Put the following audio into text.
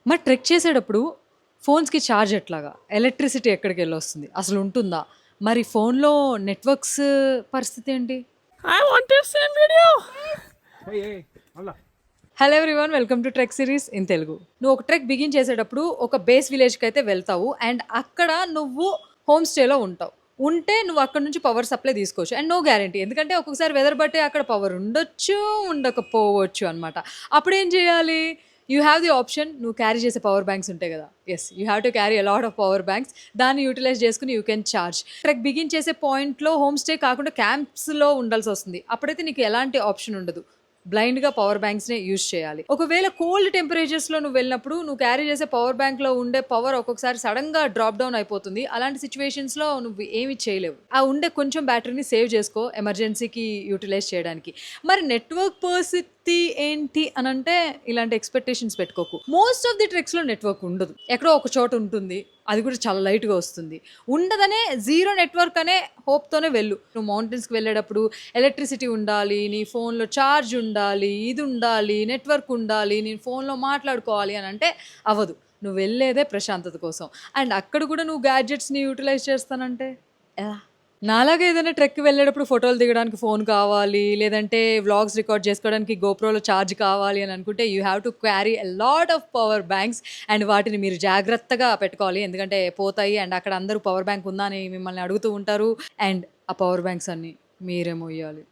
మరి ట్రెక్ చేసేటప్పుడు ఫోన్స్‌కి ఛార్జ్ ఎట్లాగా? ఎలక్ట్రిసిటీ ఎక్కడికెళ్ళొస్తుంది? అసలు ఉంటుందా? మరి ఫోన్‌లో నెట్వర్క్స్ పరిస్థితి ఏంటి? I want to send video. Hey, hola. Hello everyone, welcome to trek series in Telugu. నువ్వు ఒక ట్రెక్ బిగిన్ చేసేటప్పుడు ఒక బేస్ విలేజ్కి అయితే వెళ్తావు అండ్ అక్కడ నువ్వు హోమ్ స్టేలో ఉంటావు. ఉంటే నువ్వు అక్కడ నుంచి పవర్ సప్లై తీసుకోవచ్చు అండ్ నో గ్యారంటీ, ఎందుకంటే ఒక్కొక్కసారి వెదర్ బట్టి అక్కడ పవర్ ఉండొచ్చు, ఉండకపోవచ్చు అనమాట. అప్పుడు ఏం చేయాలి? యూ హ్యావ్ ది ఆప్షన్, నువ్వు క్యారీ చేసే పవర్ బ్యాంక్స్ ఉంటాయి కదా. Yes, you have to carry a lot of power banks. దాన్ని యూటిలైజ్ చేసుకుని you can charge. Trek begin చేసే పాయింట్లో హోమ్ స్టే కాకుండా క్యాంప్స్లో ఉండాల్సి వస్తుంది. అప్పుడైతే నీకు ఎలాంటి ఆప్షన్ ఉండదు, బ్లైండ్గా పవర్ బ్యాంక్స్నే యూజ్ చేయాలి. ఒకవేళ కోల్డ్ టెంపరేచర్స్లో నువ్వు వెళ్ళినప్పుడు నువ్వు క్యారీ చేసే పవర్ బ్యాంక్లో ఉండే పవర్ ఒక్కొక్కసారి సడన్గా డ్రాప్ డౌన్ అయిపోతుంది. అలాంటి సిచ్యువేషన్స్లో నువ్వు ఏమి చేయలేవు. ఆ ఉండే కొంచెం బ్యాటరీని సేవ్ చేసుకో ఎమర్జెన్సీకి యూటిలైజ్ చేయడానికి. మరి నెట్వర్క్ పరిస్థితి ఏంటి అని అంటే ఇలాంటి ఎక్స్పెక్టేషన్స్ పెట్టుకోకు. మోస్ట్ ఆఫ్ ది ట్రెక్స్లో నెట్వర్క్ ఉండదు, ఎక్కడో ఒక చోట ఉంటుంది, అది కూడా చాలా లైట్గా వస్తుంది. ఉండదనే జీరో నెట్వర్క్ అనే హోప్తోనే వెళ్ళు. నువ్వు మౌంటైన్స్కి వెళ్ళేటప్పుడు ఎలక్ట్రిసిటీ ఉండాలి, నీ ఫోన్లో ఛార్జ్ ఉండాలి, ఇది ఉండాలి, నెట్వర్క్ ఉండాలి, నీ ఫోన్లో మాట్లాడుకోవాలి అని అంటే అవ్వదు. నువ్వు వెళ్ళేదే ప్రశాంతత కోసం అండ్ అక్కడ కూడా నువ్వు గ్యాడ్జెట్స్ని యూటిలైజ్ చేస్తానంటే ఎలా? నాలాగా ఏదైనా ట్రెక్కి వెళ్ళేటప్పుడు ఫోటోలు దిగడానికి ఫోన్ కావాలి, లేదంటే వ్లాగ్స్ రికార్డ్ చేసుకోవడానికి గోప్రోలో ఛార్జ్ కావాలి అని అనుకుంటే you have to carry a lot of power banks and వాటిని మీరు జాగ్రత్తగా పెట్టుకోవాలి, ఎందుకంటే పోతాయి అండ్ అక్కడ అందరూ పవర్ బ్యాంక్ ఉందా అని మిమ్మల్ని అడుగుతూ ఉంటారు అండ్ ఆ పవర్ బ్యాంక్స్ అన్నీ మీరే మోయాలి.